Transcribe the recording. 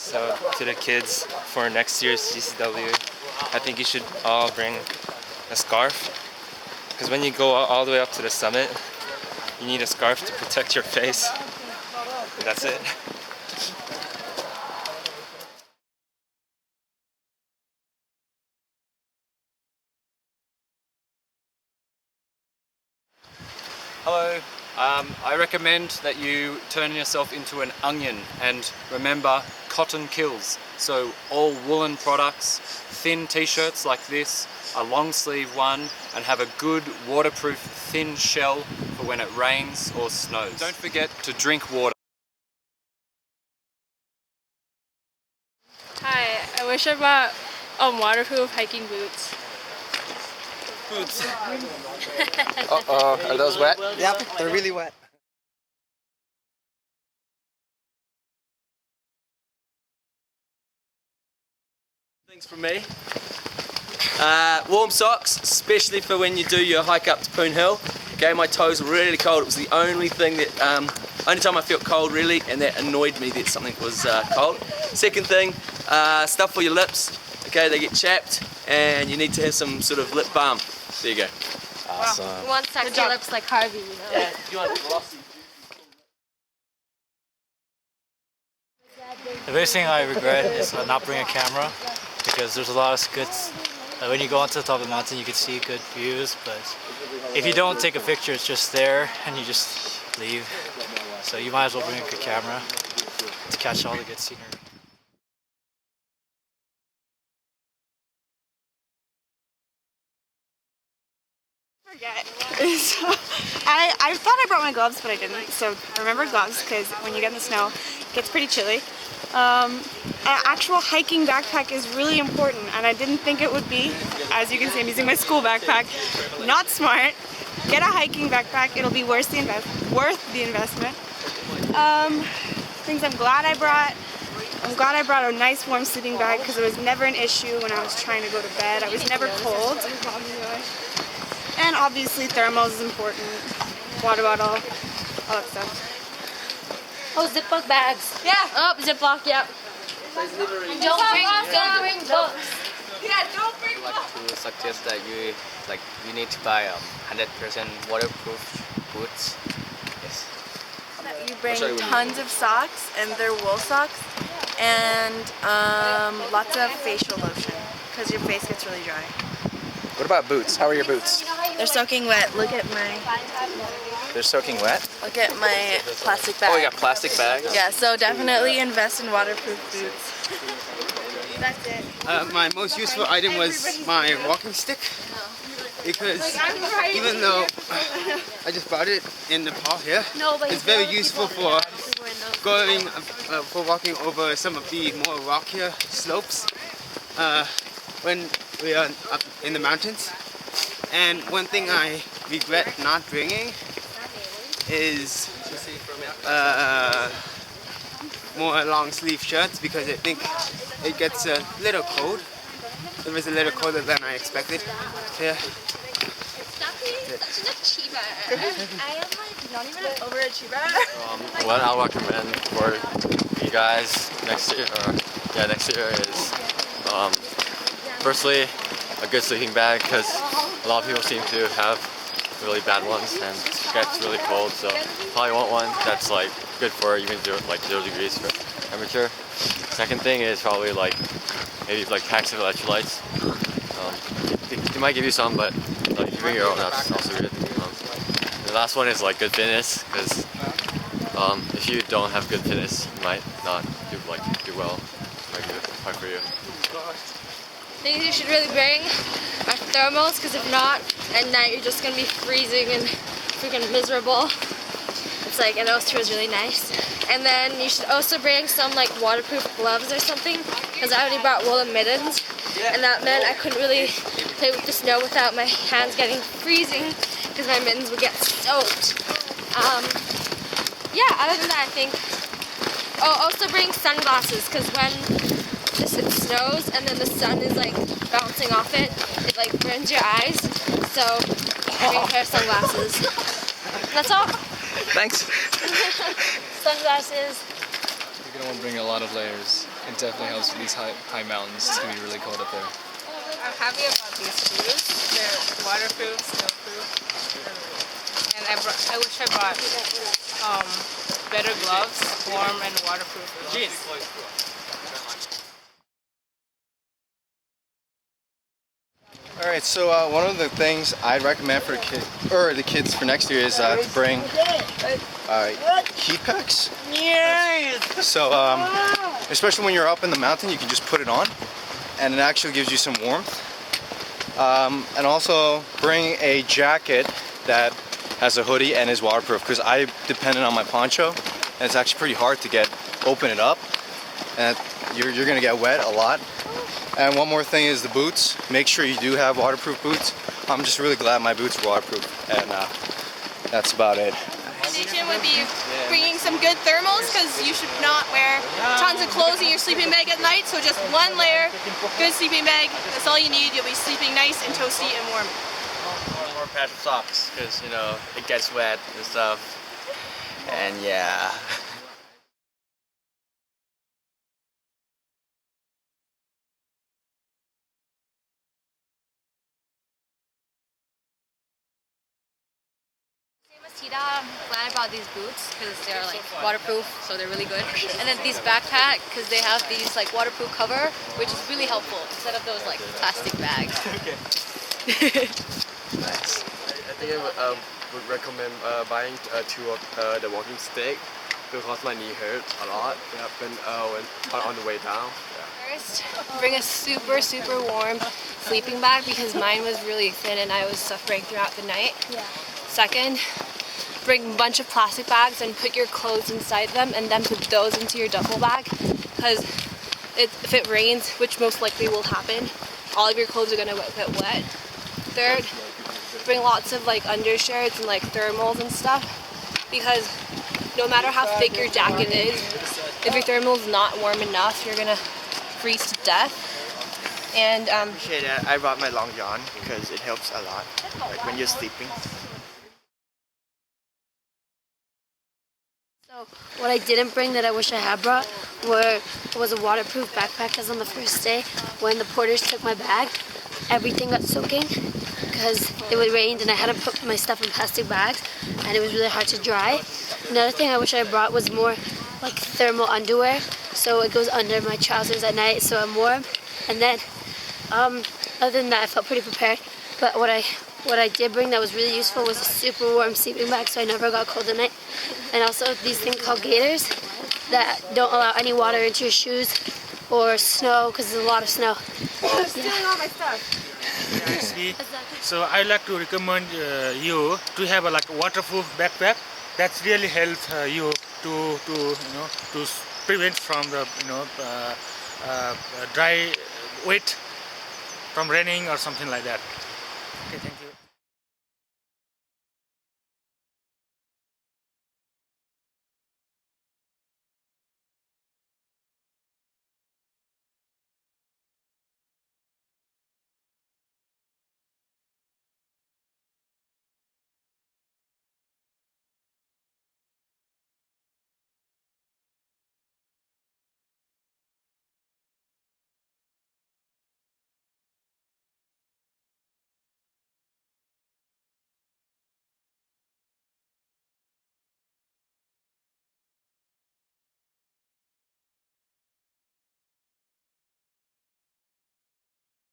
So to the kids for next year's GCW, I think you should all bring a scarf. Because when you go all the way up to the summit, you need a scarf to protect your face. And that's it. Hello, I recommend that you turn yourself into an onion, and remember, cotton kills. So all woolen products, thin t-shirts like this, a long sleeve one, and have a good waterproof thin shell for when it rains or snows. Don't forget to drink water. Hi, I wish I bought waterproof hiking boots. Boots. Uh-oh, are those wet? Yep, they're really wet. Things from me. Warm socks, especially for when you do your hike up to Poon Hill. Okay, my toes were really cold. It was the only thing that, only time I felt cold really, and that annoyed me that something was cold. Second thing, stuff for your lips. Okay, they get chapped, and you need to have some sort of lip balm. There you go. Awesome. You want sexy lips like Harvey, you know? Yeah, you want glossy. The biggest thing I regret is not bringing a camera, because there's a lot of good, when you go onto the top of the mountain you can see good views, but if you don't take a picture it's just there and you just leave. So you might as well bring a good camera to catch all the good scenery. I thought I brought my gloves, but I didn't. So remember gloves, because when you get in the snow, it gets pretty chilly. An actual hiking backpack is really important, and I didn't think it would be. As you can see, I'm using my school backpack. Not smart. Get a hiking backpack. It'll be worth the investment. Things I'm glad I brought. I'm glad I brought a nice warm sleeping bag, because it was never an issue when I was trying to go to bed. I was never cold. And obviously thermals is important, water bottle, all that stuff. Oh, Ziploc bags. Yeah. Oh, Ziploc, yeah. Don't bring books. Yeah, don't bring books. I'd like to suggest that you need to buy 100% waterproof boots. Yes. You bring tons of socks, and they're wool socks, and lots of facial lotion, because your face gets really dry. What about boots? How are your boots? They're soaking wet. Look at my... They're soaking wet? Look at my plastic bag. Oh, you got plastic bags? Yeah, so definitely invest in waterproof boots. That's it. My most useful item was my walking stick, because even though I just bought it in Nepal here, it's very useful for going, for walking over some of the more rockier slopes when we are up in the mountains. And one thing I regret not bringing is more long sleeve shirts, because I think it gets a little cold. It was a little colder than I expected. Yeah. I am like not even an overachiever. What I'll recommend for you guys next year is firstly a good sleeping bag, because a lot of people seem to have really bad ones and it gets really cold, so probably want one that's like good for even 0 degrees for temperature. Second thing is probably maybe packs of electrolytes. They might give you some, but if you bring your own, that's also good. The last one is good fitness, because if you don't have good fitness, you might not do well. It might be hard for you. Things you should really bring are thermals, because if not, at night you're just going to be freezing and freaking miserable. It's and Austria is really nice. And then you should also bring some waterproof gloves or something, because I only brought woolen mittens, and that meant I couldn't really play with the snow without my hands getting freezing, because my mittens would get soaked. Yeah, other than that I think, also bring sunglasses, because when it snows and then the sun is bouncing off it, it burns your eyes, so bring a pair of sunglasses. That's all. Thanks. Sunglasses. You're going to want to bring a lot of layers. it definitely helps with these high mountains. It's gonna be really cold up there. I'm happy about these shoes. They're waterproof, snowproof, and I wish I brought better gloves, warm and waterproof gloves. All right, so one of the things I'd recommend for the kids for next year is to bring heat packs. So especially when you're up in the mountain, you can just put it on, and it actually gives you some warmth. And also bring a jacket that has a hoodie and is waterproof, because I depended on my poncho, and it's actually pretty hard to open it up, and you're gonna get wet a lot. And one more thing is the boots. Make sure you do have waterproof boots. I'm just really glad my boots are waterproof, and that's about it. Recommendation would be bringing some good thermals, because you should not wear tons of clothes in your sleeping bag at night. So just one layer, good sleeping bag. That's all you need. You'll be sleeping nice and toasty and warm. More pairs of socks, because you know it gets wet and stuff. And yeah. I'm glad I brought these boots because they're like waterproof, so they're really good. And then these backpack because they have these like waterproof cover, which is really helpful instead of those like plastic bags. Okay. Nice. I think I would recommend buying two of the walking stick because my knee hurts a lot. Yeah, when on the way down. Yeah. First, bring a super warm sleeping bag because mine was really thin and I was suffering throughout the night. Yeah. Second, bring a bunch of plastic bags and put your clothes inside them, and then put those into your duffel bag because if it rains, which most likely will happen, all of your clothes are going to get wet. Third, bring lots of like undershirts and like thermals and stuff, because no matter how thick your jacket is, if your thermal is not warm enough, you're going to freeze to death. And I brought my long john because it helps a lot, like when you're sleeping. So what I didn't bring that I wish I had brought was a waterproof backpack, because on the first day when the porters took my bag, everything got soaking because it rained and I had to put my stuff in plastic bags and it was really hard to dry. Another thing I wish I brought was more like thermal underwear, so it goes under my trousers at night so I'm warm. And then other than that, I felt pretty prepared. But what I did bring that was really useful was a super warm sleeping bag, so I never got cold at night. And also these things called gaiters that don't allow any water into your shoes or snow, because there's a lot of snow. Stealing all my stuff. So I like to recommend you to have a waterproof backpack. That's really helps you to prevent from the dry wet from raining or something like that. Okay, thank you.